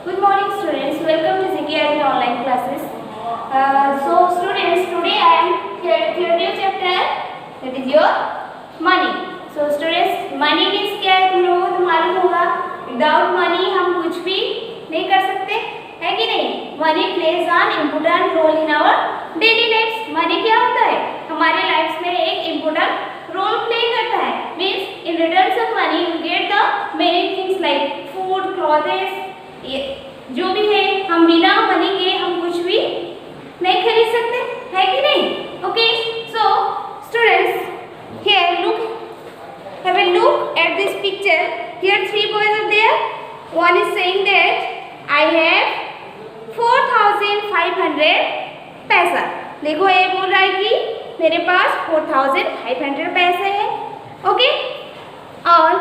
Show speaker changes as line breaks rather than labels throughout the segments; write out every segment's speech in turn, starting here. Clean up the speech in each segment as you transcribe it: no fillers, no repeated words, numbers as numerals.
Good morning, students. Welcome to ZKRT online classes. Students, today I am here with your new chapter. That is your money. So, students, money means क्या है? तुम लोगों को तो मालूम होगा. Without money हम कुछ भी नहीं कर सकते, है कि नहीं? Money plays an important role in our daily lives. Money क्या होता है? हमारे लाइफ्स में एक important role play करता है. Means in returns of money you get the many things like food, clothes. जो भी है हम बिना मनी के हम कुछ भी नहीं खरीद सकते, है कि नहीं? Okay, so students, here look, have a look at this picture. Here three boys are there. One is saying that I have 4500 paisa. देखो ये बोल रहा है कि मेरे पास 4500 पैसे हैं. ओके, और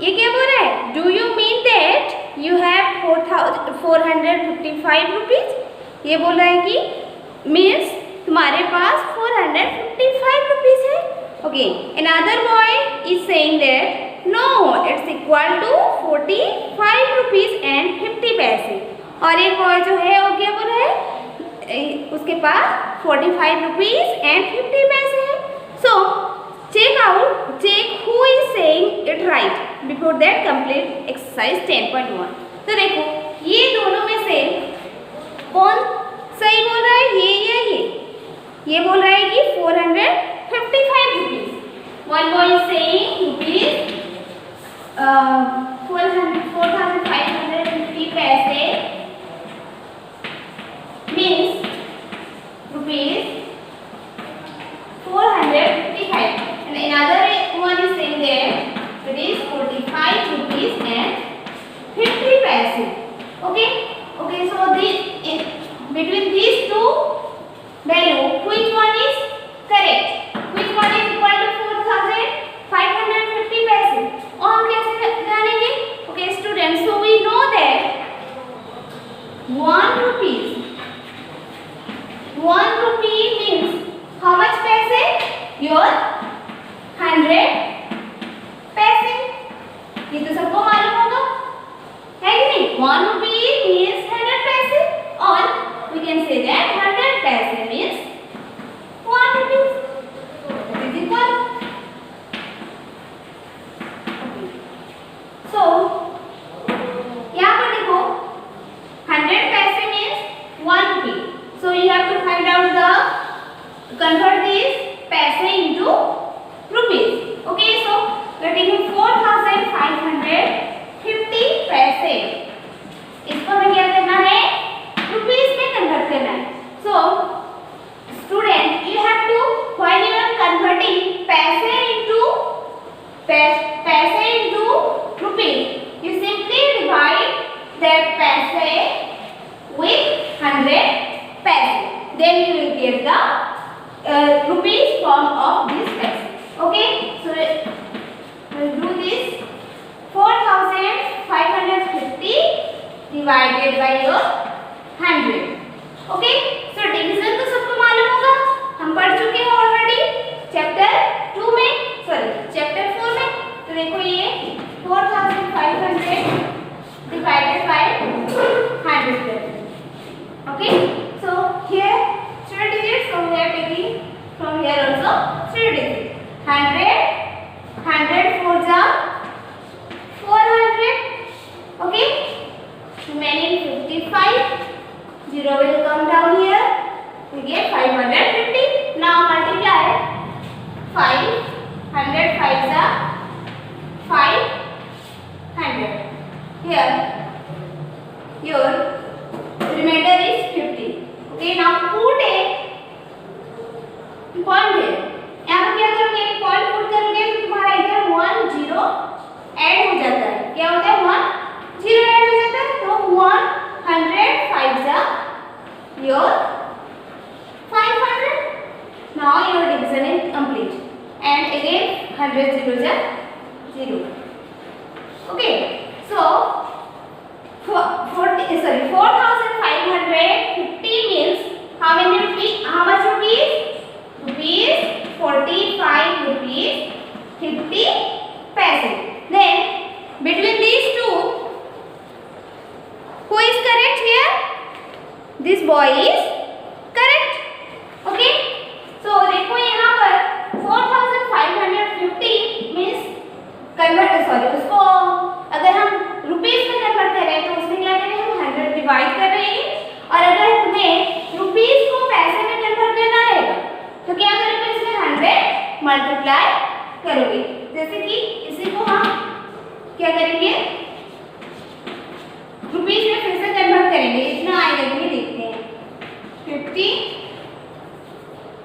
ये क्या बोल रहा है? Do you mean that you have 455 rupees? ये बोल रहा है कि मीन्स तुम्हारे पास 455 रुपीज है. Okay, another boy is saying that no, it's equal to 45 rupees and 50 paise. और एक बॉय जो है वो क्या बोल रहा है? उसके पास 45 रुपीज एंड 50 पैसे है. सो check who is saying it right. Before that complete exercise 10.1. तो देखो ये दोनों में से कौन सही बोल रहा है, ये या ये बोल रहा है कि 455 rupees. One boy is saying rupees 4550 पैसे means rupees 455. And another one is saying that it is 45 rupees and 50 paise. Okay, so between these two value, which one is correct? Which one is equal to 4550 paise? और हम कैसे जानेंगे? Okay, students, so we know that 1 rupee means how much paise? Your 100 पैसे. ये तो सबको मालूम होगा, है कि नहीं? 1 rupee means 100 पैसे, और we can say that 100 पैसे means 1 rupee. That is equal. So यहाँ पर देखो 100 पैसे means 1 rupee. So you have to find out convert this पैसे into rupees. Okay, so we are taking 4550 पैसे. इसको हमें क्या करना है? रुपीस में कन्वर्ट करना है. So student, you have to, while you are converting पैसे into rupees, you simply divide that पैसे with 100 पैसे. Then you will get the rupees form of this पैसे. Okay, so we'll do this. 4550 divided by your 100. Okay, so division तो सबको मालूम होगा, हम पढ़ चुके हैं ऑलरेडी चैप्टर 2 में, सॉरी चैप्टर 4 में. तो देखो ये 4500 divided by 100. Okay, so here 3 digits, so we are taking from here also 3 digits. 100 4 जा 400. Okay, remaining 55. 0 will come down here. We get 550. Now multiply 500 5 जा 500. Here your remainder is 50. Okay, now put a point here. यहाँ पर क्या करोगे? Point put करोगे तो तुम्हारा इधर 1 0 ऐड हो जाता है. क्या होता है? 1 0 ऐड हो जाता है. तो 105 जा your 500. Now your division is complete. And again 100 0 जा 0. Okay, so 4550 means how many rupees? How much rupees? Rupees 45 rupees 50 paise. Then between these two, who is correct? This boy is correct. Okay, so देखो यहाँ पर 4550 means उसको अगर हम rupees में convert करें तो उसमें क्या करें, हम 100 डिवाइड कर रहे हैं. और अगर तुम्हें रुपीज को पैसे में कन्वर्ट करना रहेगा तो क्या करोगे, इसमें 100 मल्टीप्लाई करोगे. जैसे कि इसी को हम क्या करेंगे, रुपीज में फिर से कन्वर्ट करेंगे. इतना आएगा कि देखते हैं.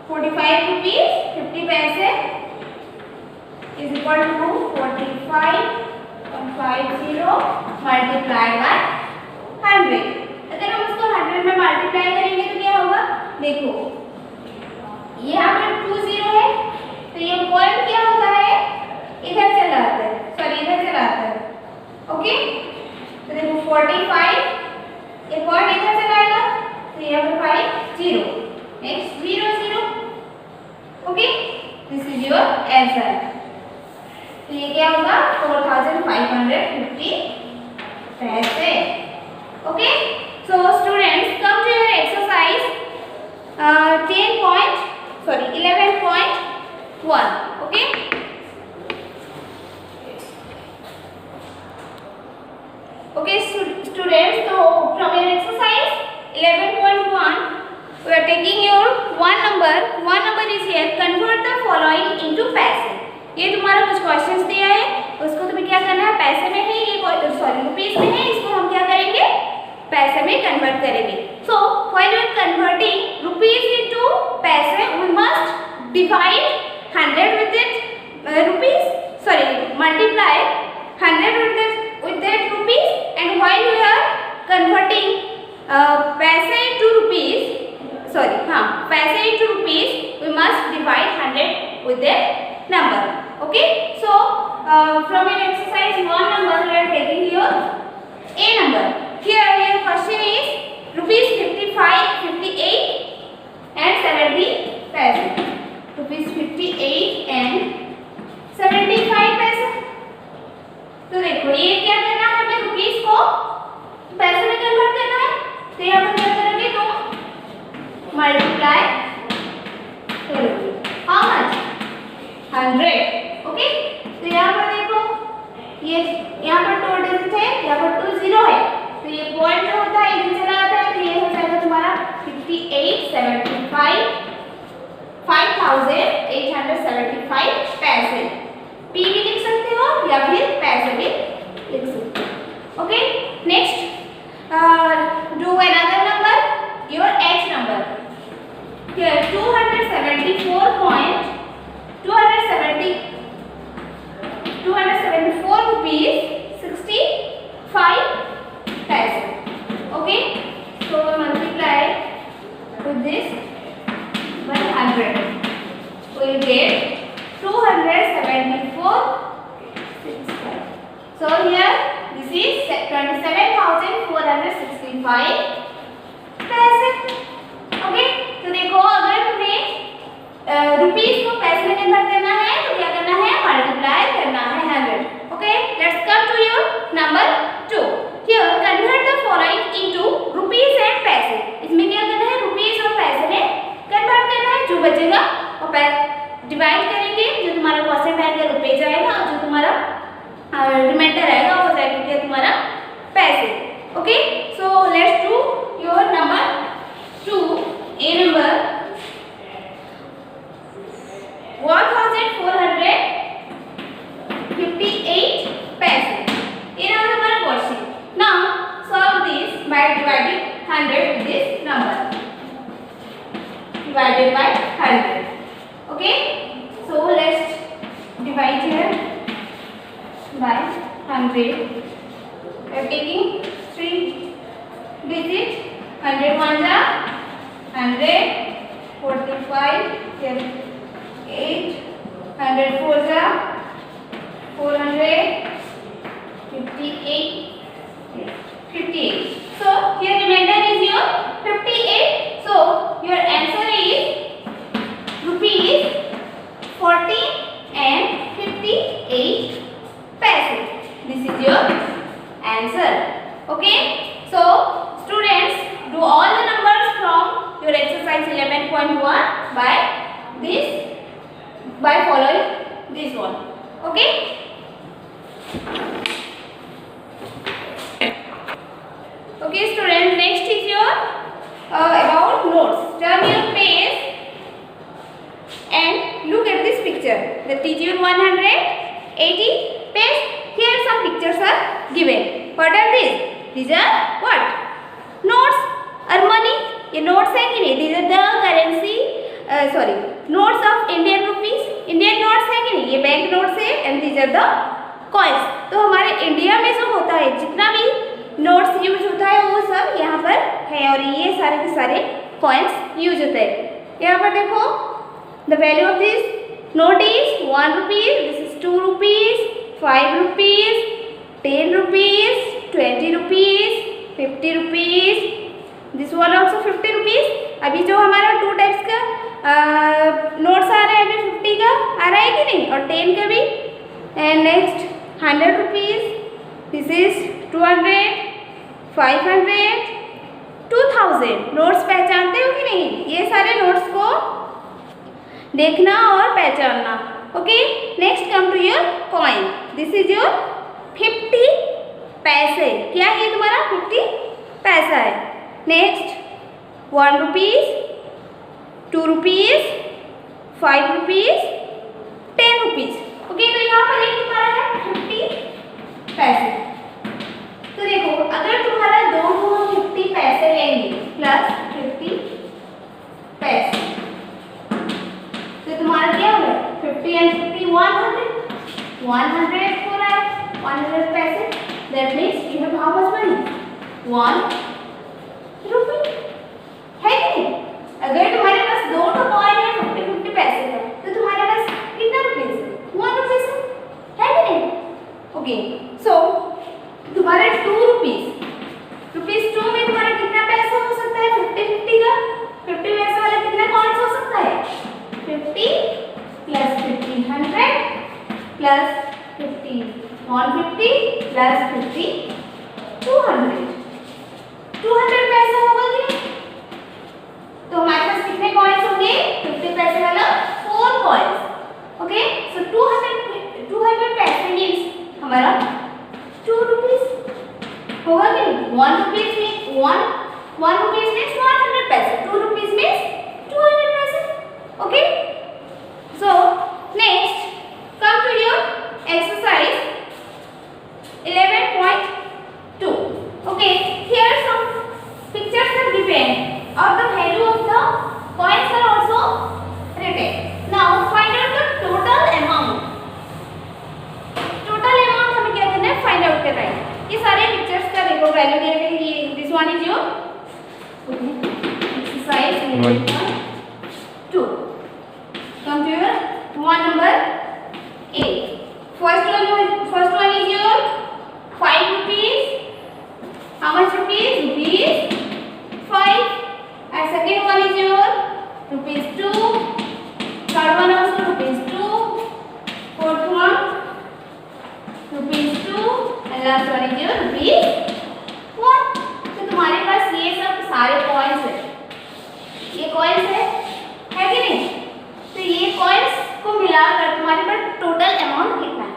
45 rupees 50 paise is equal to 45.50 multiply by 100. अगर हम उसको 100 में मल्टीप्लाई करेंगे तो क्या होगा, देखो यहाँ पर 20 है तो ये पॉइंट क्या होता है, इधर चला आता है, सॉरी इधर चला आता है. ओके, तो देखो 45 ये पॉइंट इधर चलाएगा तो यहाँ पर 50 next 00. Okay, this is your answer. तो ये क्या होगा, 4550 पैसे. Okay, so students come to your exercise 11.1. ओके, okay students, so from your exercise 11.1 we are taking your one number is here. Convert the following into पैसे. ये तुम्हारा कुछ क्वेश्चंस दिया है, उसको तुम्हें क्या करना है, पैसे में है, ये सॉरी रुपीस में है, इसको हम क्या करेंगे, पैसे में कन्वर्ट करेंगे. So while you are converting rupees into paise we must divide 100 with it rupees, sorry multiply 100 with that rupees, and while we are converting पैसे into rupees, sorry पैसे into rupees we must divide 100 with that number. Okay, so from your exercise 1 number we are taking your A number. Here your question is rupees 55, 58 and 70 paise. Rupees 58 and 75 paise. तो देखो ये क्या करना है, हमें rupees को पैसे में कन्वर्ट करना है. तो यहाँ पर क्या करोगे, तो मल्टीप्लाई करोगे. How much, 100. ओके, तो यहाँ पर देखो ये यहाँ पर 2 डिजिट है, यहाँ पर 20 है, तो ये पॉइंट जो होता है इधर चला आता है, तो ये हो जाएगा तुम्हारा 5875 5875 पैसे. पी भी लिख सकते हो या फिर पैसे भी लिख सकते हो. Okay, next do another number, your H number. Here 274 rupees 65 paise. Okay, so multiply with this 100, we will get 274 65. So here this is 27,465 पैसे. ओके, तो देखो अगर तुम्हें रुपीस को पैसे में कन्वर्ट करना है तो क्या करना है, मल्टीप्लाई करना है 100. Okay, let's come to your number 2. Here convert the following into rupees and paise. इसमें क्या करना है, रुपीस और पैसे में कन्वर्ट करना है. जो बचेगा वो डिवाइड करेंगे, जो तुम्हारा परसेंट आएगा रुपीस आएगा और जो तुम्हारा रिमाइंडर आएगा वो जाएगा क्या तुम्हारा पैसे. Okay, so let's do your number 2. A number 1458 paise. ये now हमारा question. Now solve this by dividing 100 with this number. Divided by 100. Okay, so let's divide here by 100. We are taking 3 digits. 100 ones are 100, 45, here 8, 100 fours are 400, 58, 58. So here remainder is your 58. So your answer is rupees 40 and 58 paise. This is your answer. Okay, so students, do all the numbers your exercise 11.1 by following this one. Okay. Okay student, next is your about notes. Turn your page and look at this picture. The TGL 180 page. Here some pictures are given. What are these? These are what? Notes or money. ये notes है कि नहीं? These are the currency. Notes of Indian rupees. Indian notes है कि नहीं? ये bank notes है and these are the coins. तो हमारे इंडिया में जो होता है, जितना भी नोट्स यूज होता है वो सब यहाँ पर है और ये सारे के सारे कॉइन्स यूज होते हैं. यहाँ पर देखो, the value of this note is 1 rupees, this is 2 rupees, 5 rupees, 10 rupees, 20 rupees, 50 rupees, this one also 50 rupees. अभी जो हमारा 2 टाइप्स का नोट्स आ रहा है, अभी 50 का आ रहा है कि नहीं, और 10 का भी. And next 100 rupees, this is 200, 500, 2000. Notes पहचानते हो कि नहीं? ये सारे नोट्स को देखना और पहचानना. Okay. Next come to your coin. This is your 50 paise. क्या है तुम्हारा? 50 पैसा है. Next 1 rupees, 2 rupees, 5 rupees, 10 rupees. Okay. तो यहाँ पर एक तुम्हारा है 50 पैसे. तो देखो, अगर तुम्हारा दोनों 50 पैसे लेंगे प्लस 50 पैसे, तो तुम्हारा क्या होगा? 50 and 50 100. 100 for 100 पैसे. That means you have how much money? 1 रुपये. है कि नहीं? अगर तुम्हारे पास दो कॉइन है 50 पैसे का, तो तुम्हारे पास कितना रुपीज है? 1 रुपीज है कि नहीं? ओके. सो तुम्हारे 2 रुपीज 2 में तुम्हारा कितना पैसा हो सकता है? 50 का 50 पैसे वाला कितना कॉइन्स हो सकता है? 50 प्लस 50 100 प्लस 50 150 प्लस 50 200. 200 पैसा होगा कि नहीं? तो हमारे पास कितने कॉइन्स होंगे? 50 पैसे वाला 4 कॉइन्स. ओके. सो 200 पैसे मींस हमारा 2 रुपीज होगा कि नहीं? 1 रुपीज मींस 1 रुपीज मींस 100 पैसे. 2 rupees means 200 paise. Okay. So next come to your exercise 11.2. Okay. Here some pictures are given or the value of the coins are also written. Now find out the total amount. Total amount हमें क्या करना है? Find out करना है. ये सारे pictures का देखो वैल्यू दे रखे हैं. ये this one is your exercise 11.2. Come to your one number 8. First one is your 5 rupees. How much rupees? Rupees 5. And second one is your rupees 2. Third one also rupees 2. Fourth one rupees 2. And last one is your rupees 1. तो तुम्हारे पास ये सब सारे coins है. ये coins है कि नहीं? तो ये कॉइन्स को मिलाकर तुम्हारे पास टोटल अमाउंट कितना है?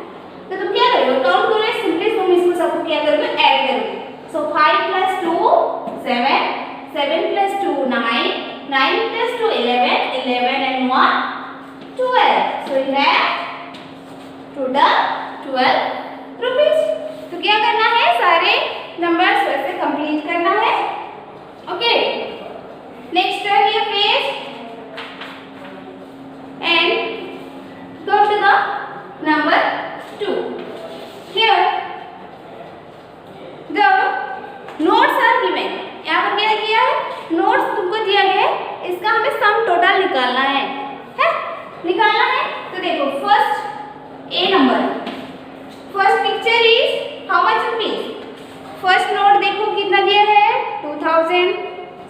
तो तुम क्या करोगे? काउंट करोगे. सिंपली तुम इसको सबको क्या करोगे? ऐड करोगे. So 5 plus 2 7, 7 plus 2 9, 9 plus 2 11, 11 and 1 12. So you have total 12 rupees. तो क्या करना है? सारे नंबर्स वैसे कंप्लीट करना है. ओके. Next turn your page and go to the number 2. Here the notes are given. यहाँ पर क्या किया है? नोट्स तुमको दिया गया है, इसका हमें सम टोटल निकालना है. निकालना है. तो देखो first A number, first picture is how much rupees. First note देखो कितना दिया है? 2000.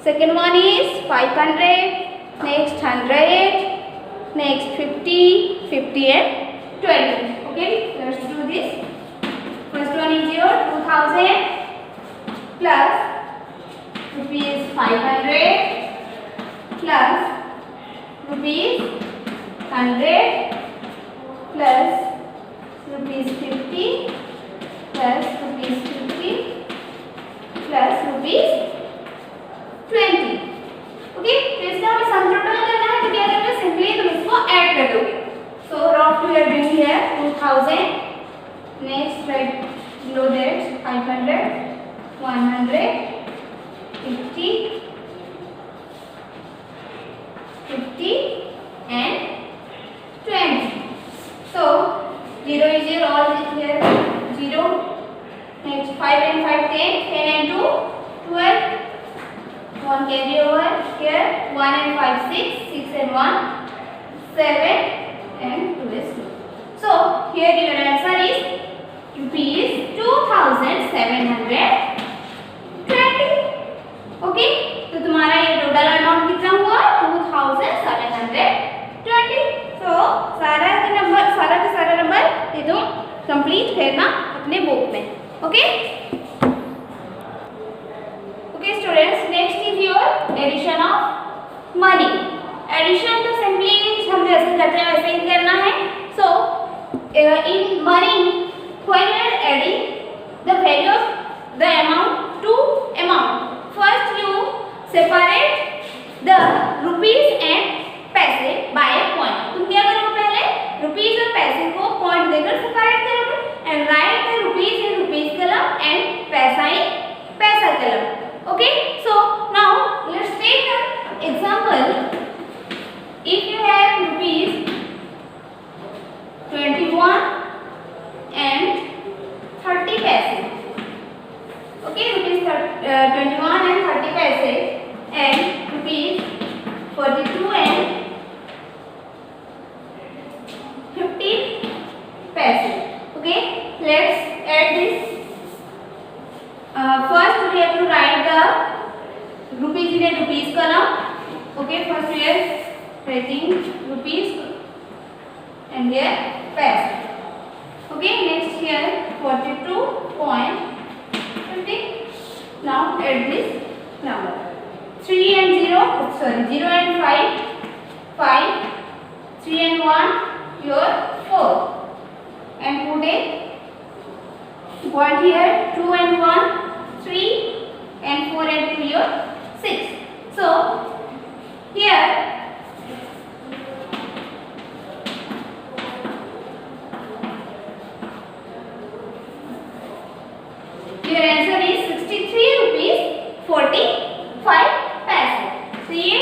Second one is 500. Next 100. Next 50, 50 and 20. Okay, let's do this. First one is your 2000 plus rupees 500 plus rupees 100 plus rupees 50 plus rupees 50 plus rupees 20. Okay, तो इसका हमें sum total करना है, तो क्या करोगे, सिंपली तुम इसको ऐड कर दोगे. So rough we are doing here 2000, next right below that 500, 100, 50, 50 and 20. So 0 is here, all is here 0. Next 5 and 5 10, 10 and 2 12. 1 carry over here, 1 and 5 6, 6 and 1 7 and 2 is 2. So here your answer is rupees 2720. Okay, तो तुम्हारा ये total amount कितना हुआ, 2720. तो सारा का सारा number ये तुम कंप्लीट करना अपने बुक में. Okay okay students, next is your addition of money. Addition तो सिंपली हम जैसे करते हैं वैसे ही करना है. So in money when you are adding the value of the amount to amount, first you separate the rupees and पैसे by a point. तुम क्या करोगे, पहले रुपीस और पैसे को पॉइंट देकर सेपरेट करोगे and write the rupees in rupees column and paisa in paisa column. Okay, so now let's take an example. If you have rupees 21 and 30 paise. Okay, rupees 21 and 30 paise and rupees 42 and 50 paise. Okay, let's add this. First we have to write the rupees in a rupees column. Okay, first we are writing rupees and here paise. Okay, next here 42.50. Now add this number. 3 and 0, sorry, 0 and 5, 5, 3 and 1, your 4. And put a point here, 2 and 1, 3, and 4 and 2, your 6. So, here your answer is 63 rupees 45 paise. तो ये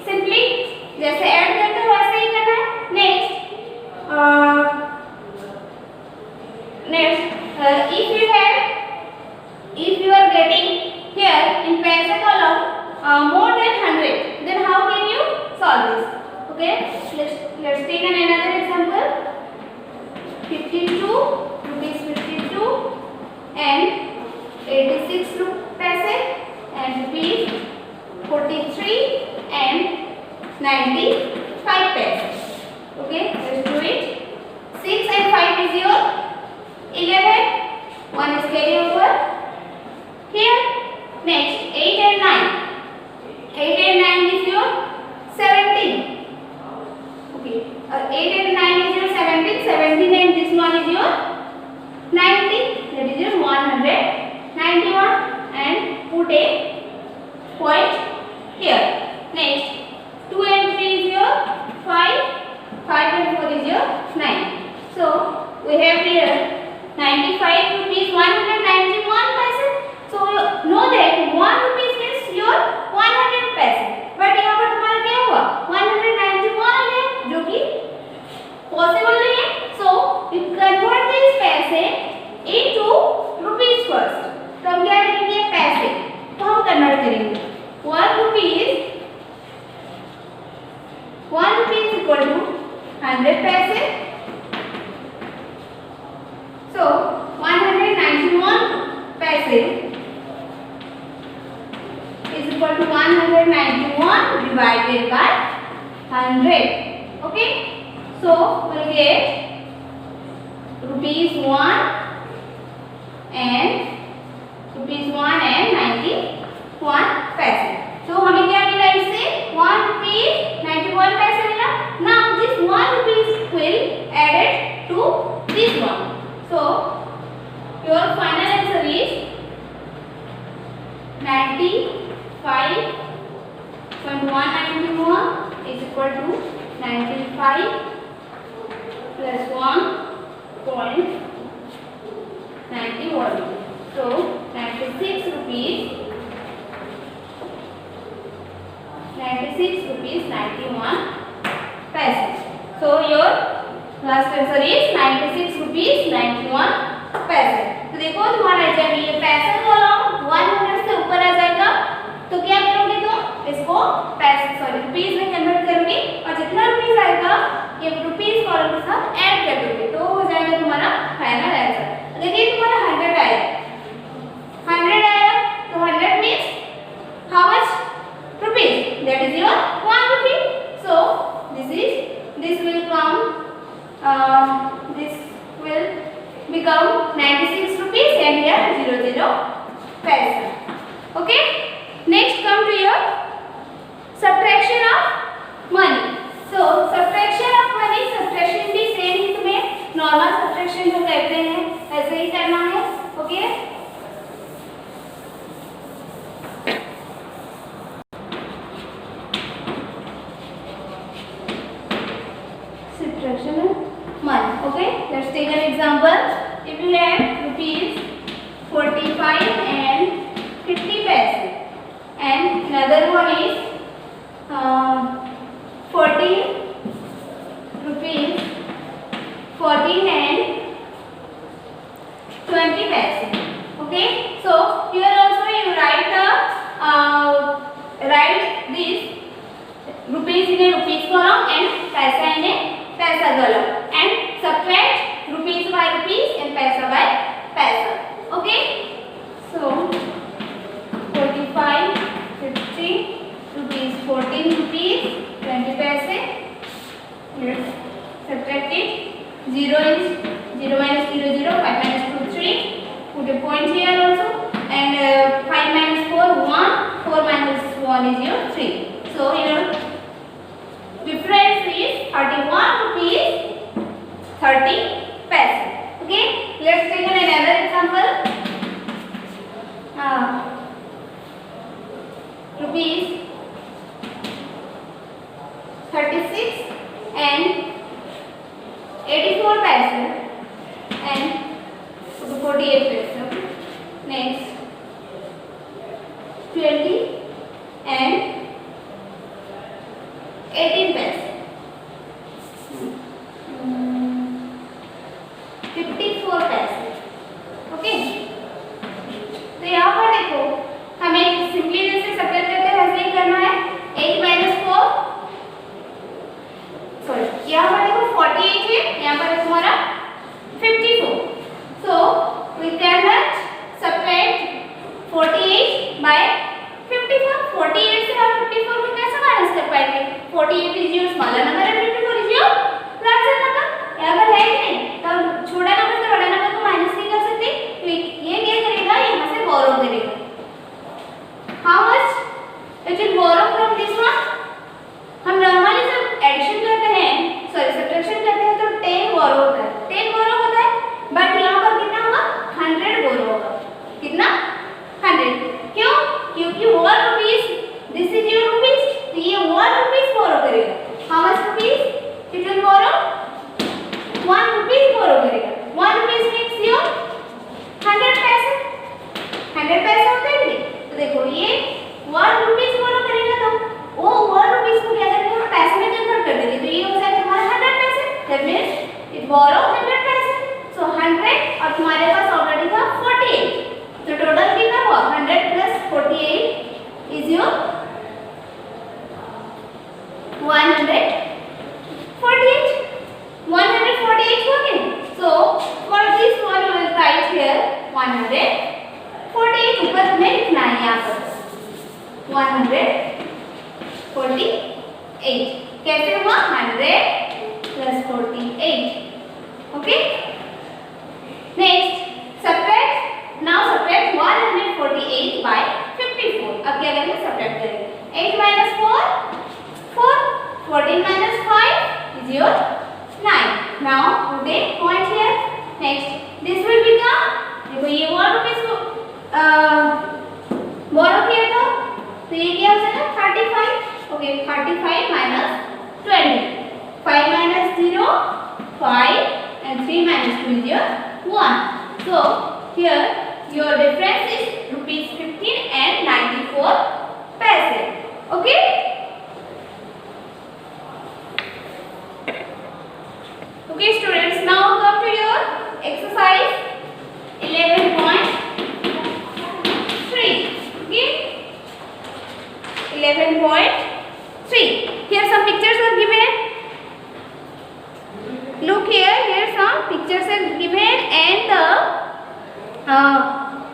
simply जैसे add करते हो वैसे ही करना है. Next if you are getting here in paise column more than 100, then how can you solve this? Okay, let's take another example. 52 rupees 52 and 86 paise and rupees 43 and 95 paise. Okay, let's do it. 6 and 5 is your 11. 1 is carry over here. Next 8 and 9. 8 and 9 is your 17. Okay, 8 and 9 is your 17. 17 and this one is your 90. That is your 191 and put a point here. Next 2 and 3 is your 5. 5 and 4 is your 9. So we have here 95 rupees 191 paise. So you know that 1 rupees means your 100 paise. But यहाँ पर तुम्हारा क्या हुआ, 191 आ गया, जो कि possible नहीं है. So you convert this paise into rupees first. तो हम क्या करेंगे, पैसे तो हम कन्वर्ट करेंगे. 1 rupees equal to 100 paise. So 191 paise is equal to 191 divided by 100. Okay, so we'll get rupees 1 and 91 paise. तो हमें क्या मिला इससे, 1 rupees 95.191 is equal to 95 plus 1.91. So 96 rupees 91 paise. So your last answer is 96 rupees 91 paise. तो देखो तुम्हारा जब ये पैसा कॉलम 100 से ऊपर आ जाएगा तो क्या करोगे तुम इसको रुपीस में कन्वर्ट करोगे और जितना रुपीस आएगा ये रुपीस कॉलम के साथ ऐड कर दोगे तो हो जाएगा तुम्हारा फाइनल आंसर। अगर ये तुम्हारा 100 आया तो 100 means how much rupees, that is your 1 rupee. So this will become 96 rupees and here 00 paisa. Okay, next come to your subtraction of money. So subtraction of money, subtraction भी same ही तुम्हें normal subtraction जो कहते हैं ऐसे ही करना है. Okay subtraction of money. Okay, let's take an example. If you have rupees 45 and 50 paise and another one is 14 rupees 14 and 20 paise. Okay, so here also you write this rupees in a rupees column and paisa in a paisa column and subtract rupees by rupees and paisa by paisa. Okay, so 45 50 rupees 14 rupees 20 paise. Let's subtract it. 0 is 0 minus 0 0, 5 minus 2 3. Put a point here also and 5 minus 4 1, 4 minus 1 is your 3. So your difference is 31 rupees 30 paise. Okay, let's take another example. Rupees 36 and 84 paise and 48 paise. Next 20 and 18 paise. 54 paise. Okay, तो यहाँ पर देखो हमें simply जैसे subtract करते हैं वैसे ही करना है. 8 minus 4 सॉरी यहाँ पर देखो 48 है, यहाँ पर है तुम्हारा 54. So we cannot subtract 48 by 54. 48 से हम 54 को कैसे माइनस कर पाएंगे? 48 is your smaller number and 54 is your larger number. यहाँ पर है कि नहीं? तो छोटा नंबर से बड़ा नंबर को माइनस नहीं कर सकते. ये क्या करेगा? यहाँ से बोरो करेगा. How much it will borrow from this one? हम नॉर्मली जब एडिशन करते हैं सॉरी सब्ट्रैक्शन करते हैं तो 10 बोरो होता है. 10 बोरो होता है बट यहाँ पर कितना होगा? 100 बोरो होगा. कितना? 100. क्यों? क्योंकि 1 rupees this is your rupees तो ये 1 rupees बोरो करेगा. How much rupees it will borrow? 1 rupees borrow करेगा. 1 rupees मींस योर 100 पैसे. 100 पैसे होते हैं नहीं. तो देखो ये 1 rupees बोरो करेगा तो वो 1 rupees को क्या करेंगे? हम पैसे में कन्वर्ट कर देंगे तो ये हो जाएगा तुम्हारा 100 पैसे. दैट मींस इट बोरो 100 पैसे. सो 100 और तुम्हारे पास ऑलरेडी था 48. तो टोटल कितना हुआ? 100 plus 48 is your 148. 148 हो गए. So for this one you will write here 148. ऊपर तुम्हें लिखना है यहाँ पर 148. कैसे हुआ? 100 plus 48. Okay. Next subtract. Now subtract 148 by 54. अब क्या करेंगे? subtract करेंगे. 8 minus 4 4. 14 minus 5 is your 9. Now put a point here. Next this will become देखो ये 1 rupees को borrow लिखोगे 35 minus 20. 5 minus 0, 5, and 3 minus 2 is your 1. So here your difference is rupees 15 and 94 paise. Okay. Okay students, now come to your exercise 11.3. Okay. 11.3. Here some pictures are given. Look here some pictures are given and the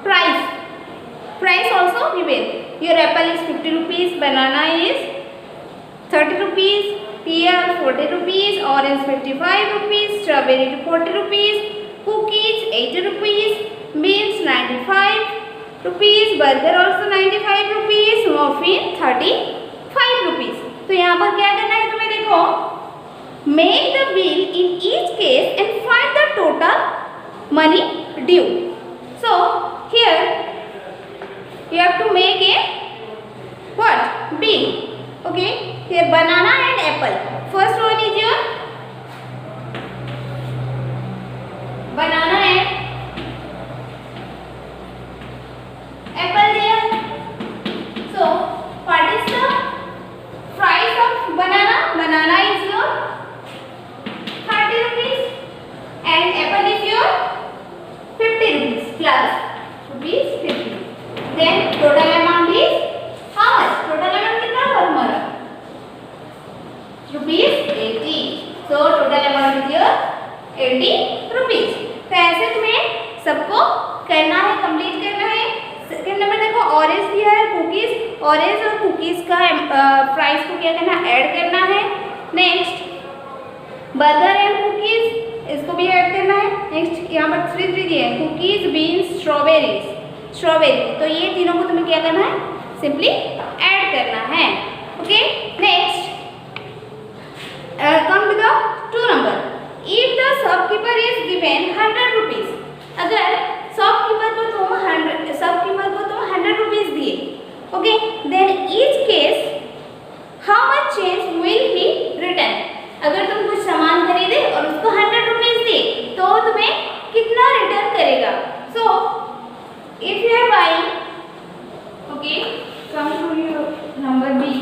price also given. Your apple is 50 rupees, banana is 30 rupees, pear 40 rupees, orange 55 rupees, strawberry 40 rupees, cookies 80 rupees, beans 95 rupees, burger also 95 rupees, muffin 35 rupees. तो यहाँ पर क्या करना है तुम्हें, देखो, make the bill in each case and find the total money due. So here you have to make a what bill. Okay, here banana and apple. First one is your banana and apple there. So what is the price of banana? Banana is your 30 rupees and apple is your 50 rupees plus rupees 50. Then total amount is how much? Total amount कितना हुआ हमारा? Rupees 80. So total amount is your 80 rupees. तो ऐसे तुम्हें सबको करना है, complete करना है. सेकंड नंबर देखो, ऑरेंज दिया है, कुकीज, ऑरेंज और कुकीज का प्राइस को क्या करना है, ऐड करना है. नेक्स्ट बर्गर एंड कुकीज, इसको भी ऐड करना है. नेक्स्ट यहाँ पर 3 दिए हैं, कुकीज, बीन्स, स्ट्रॉबेरी. तो ये तीनों को तुम्हें क्या करना है, सिंपली ऐड करना है. ओके. Next come to the 2 number. If the shopkeeper is given 100 rupees, अगर शॉपकीपर को तुम 100 रुपीज दिए, okay, then each case how much change will he return. अगर तुम कुछ सामान खरीदे और उसको 100 रुपीज दिए तो तुम्हें कितना रिटर्न करेगा. So if you are buying, okay, come to your number B,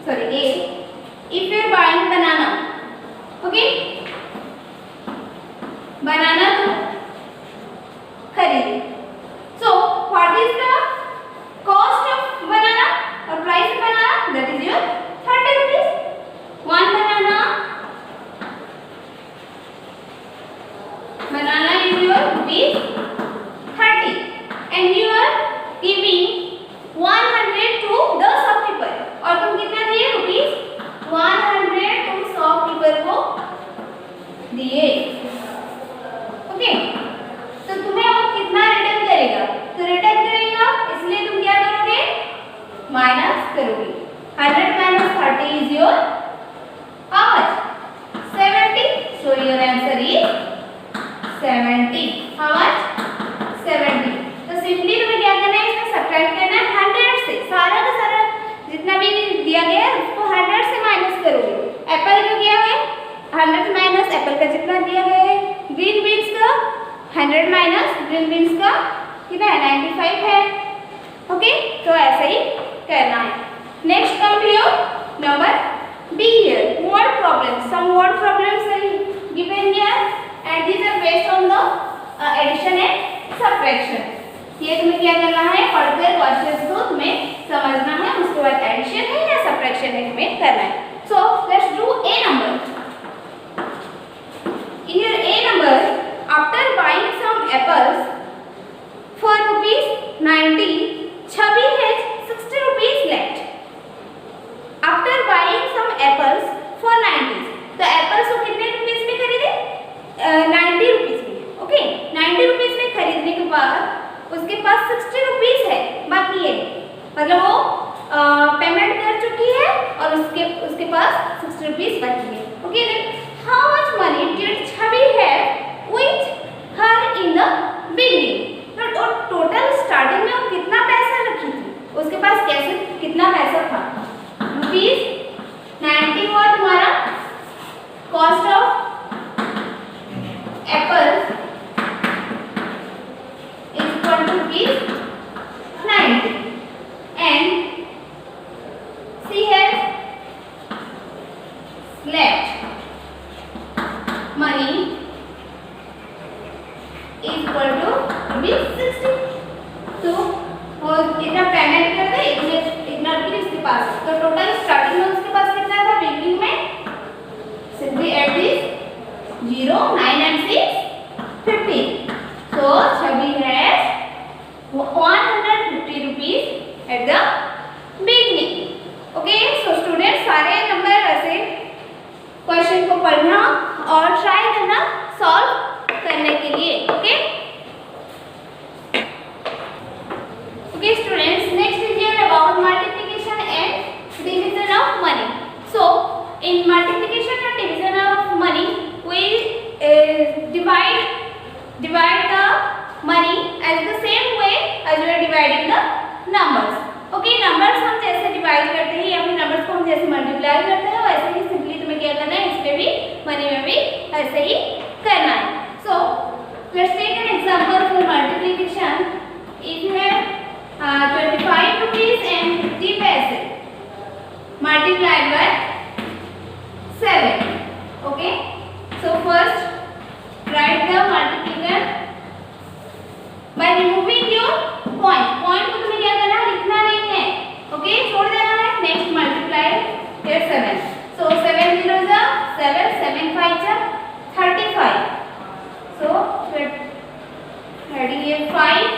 sorry A. If you are buying banana, okay, banana तुम खरीदे. So what is the cost of banana और price of banana? That is your 30 rupees. One banana is your rupees 30 and you are giving 100 to the shopkeeper. और तुम कितना दिए? Rupees 100 तुम shopkeeper को दिए. ओके. तो तुम्हें वो कितना रिटर्न करेगा? तो रिटर्न करेगा, इसलिए तुम क्या करोगे? माइनस करोगे. 100 minus 30 is your how much? 70. So your answer is 70. How much? 70. तो सिंपली तुम्हें क्या करना है, इसमें सब्ट्रैक्ट करना है 100 से. सारा का सारा जितना भी दिया गया है उसको 100 से माइनस करोगे. एप्पल जो दिया है 100 माइनस एप्पल का जितना दिया गया है. ग्रीन बीन्स का 100 माइनस ग्रीन बीन्स का कितना है? 95 है. ओके. तो ऐसा ही करना है. Next come to your number B here. Word problems. Some word problems are given here and these are based on the addition and subtraction. ये तुम्हें क्या करना है, पढ़कर क्वेश्चंस को तुम्हें समझना है, उसके बाद एडिशन है या सब्ट्रैक्शन है तुम्हें करना है. So let's do A number. In your A number, after buying some apples for ₹90, Chubby has 60 rupees left. After buying some apples for 90, तो एप्पल्स को कितने रुपीस में खरीदे? 90 रुपीस में. ओके. 90 रुपीस में खरीदने के बाद उसके पास 60 रुपीस है बाकी है, मतलब वो पेमेंट कर चुकी है और उसके पास 60 रुपीस बाकी है. Okay. Then how much money did Chhavi have with her in the beginning. तो टोटल स्टार्टिंग में वो कितना पैसा रखी थी, उसके पास कैसे कितना पैसा था? पास, तो टोटल स्टार्टिंग में उसके पास कितना था बिगिनिंग में, simply add this 0, 9 and 6 15, so Chabi has 150 rupees at the beginning. Okay, so students सारे नंबर ऐसे क्वेश्चन को पढ़ना और ट्राई करना सॉल्व करने के लिए. Okay okay students, next is here about multiplication and division of money. So in multiplication and division of money we divide the money as the same way as we are dividing the numbers. Okay, numbers हम जैसे divide करते हैं या फिर numbers को हम जैसे multiply करते हैं वैसे ही सिंपली तुम्हें क्या करना है, इस पे भी मनी में भी ऐसे ही करना है. So let's take an example for multiplication. If you have 25 rupees and 50 paise multiplied by 7. Okay, so first write the multiplication by removing your point. Point को तुम्हें क्या करना है, लिखना नहीं है. ओके, छोड़ देना है. Next multiply here 7. So 7 zeros are 7, 7 5s are 35. So adding here 5,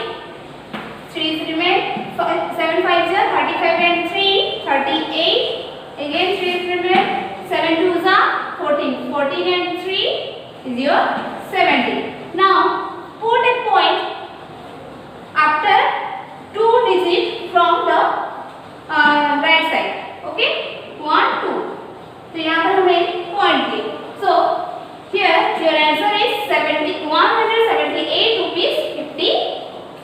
3 remain, 7 5s are 35 and 3 38. Again 3 remain, 7 2s are 14, 14 and 3 is your 70. Now put a point after 2 digits from the right side. Okay, 1 2. तो यहाँ पर हमने point लिए. So here your answer is 178 rupees 50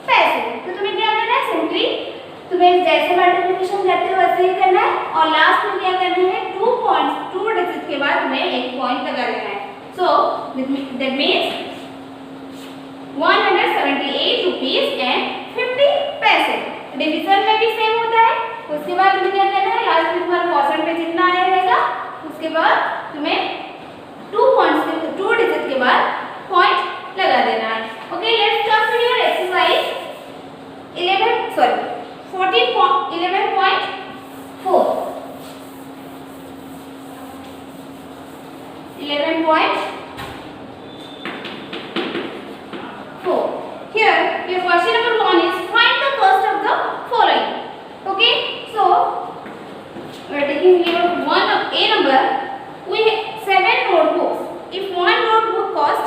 पैसे. तो तुम्हें क्या करना है, सिंपली तुम्हें जैसे मल्टीप्लिकेशन करते हो वैसे ही करना है और लास्ट में क्या करना है, 2 पॉइंट्स 2 डिजिट के बाद तुम्हें एक पॉइंट लगा देना है. So that means 178 rupees and 50 पैसे. डिवीजन में भी सेम होता है. उसके बाद तुम्हें क्या करना है, लास्ट में तुम्हारा क्वोशंट पे जितना आया रहेगा उसके बाद तुम्हें 2 डिजिट के बाद पॉइंट लगा देना है. Okay, let's come to your exercise 11.4. 11.4. Here your question number 1 is find the cost of the following. Okay, so we are taking here one of a number. We have 7 notebooks. If one notebook cost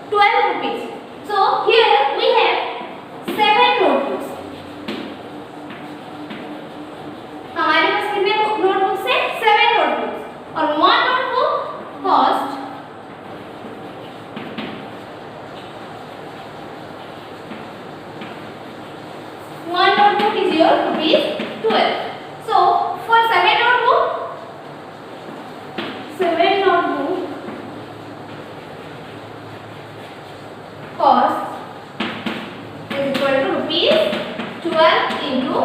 12 rupees, so here we have 7 notebooks. हमारे पास कितने notebooks हैं, 7 notebooks और one notebook cost one notebook is your rupees 12. So for 7 notebook cost is equal to rupees 12 into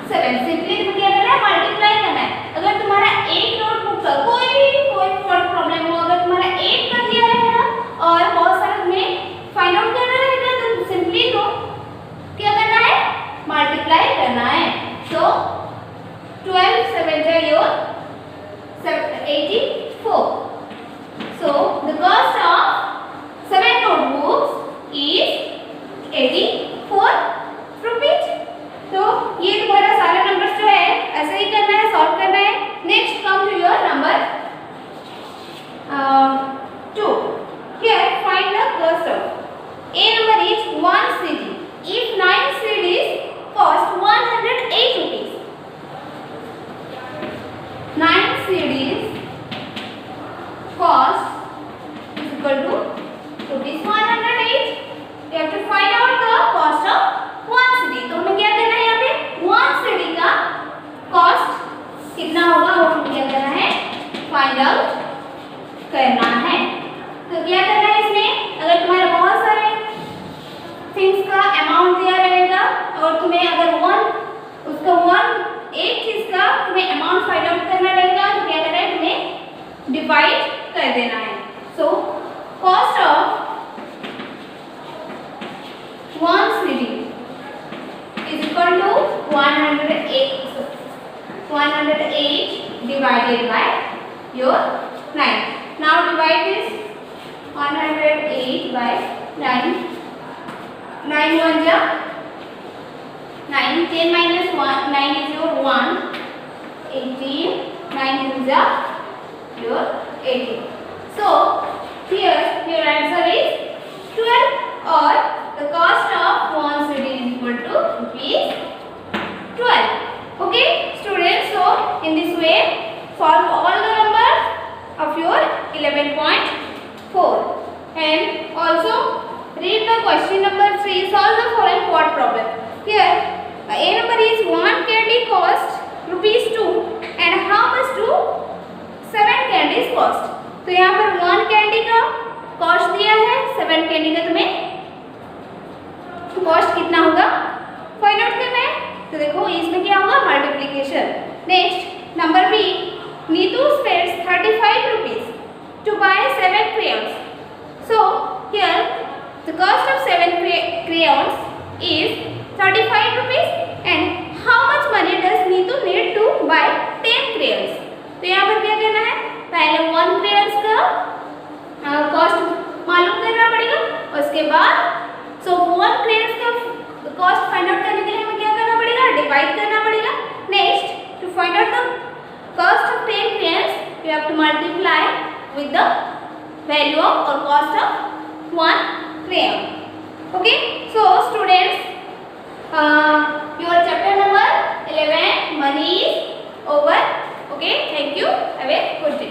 7. Simply तुम्हें क्या करना है, multiply करना है. अगर तुम्हारा एक नोटबुक का कोई प्रॉब्लम हो, अगर तुम्हारा एक का दिया रहेगा और बहुत सारा तुम्हें फाइंड आउट करना रहेगा तो सिंपली तो क्या करना है, मल्टीप्लाई करना है. सो 12 7 are your 84. So the cost of 7 notebooks is 84 rupees. तो ये तुम्हारा सारा नंबर्स जो है ऐसे ही करना है, सॉल्व करना है. Next come to your number 2. Here find the cost of a number is 1 CD. If 9 CDs cost 108 rupees, 9 CDs 108 divided by your 9. Now divide this 108 by 9. 9 1 ja 9. 10 minus 1, 9 is your 1. 18. 9 2 ja your 18. So here your answer is 12, or the cost of 1 CD is equal to rupees 12. Okay students, so in this way solve all the numbers of your 11.4 and also read the question number 3. Solve the following quad problem. Here A number is 1 candy cost rupees 2 and how much do 7 candies cost. तो यहाँ पर 1 candy का cost दिया है, 7 candy का तुम्हें cost कितना होगा फाइंड आउट करना है. तो देखो इसमें क्या होगा multiplication. Next number B, Neetu spends 35 rupees to buy 7 crayons. So here the cost of 7 crayons is 35 rupees and how much money does Neetu need to buy 10 crayons. तो यहाँ पर क्या करना है, पहले 1 crayons का कॉस्ट मालूम करना पड़ेगा. उसके बाद 1 crayons का कॉस्ट फाइंड आउट करने के लिए हमें क्या करना पड़ेगा, डिवाइड करना पड़ेगा. Next to find out the cost of 10 crayons you have to multiply with the value of or cost of 1 crayon. Okay, so students, your chapter number 11 money is over. Okay, thank you, have a good day.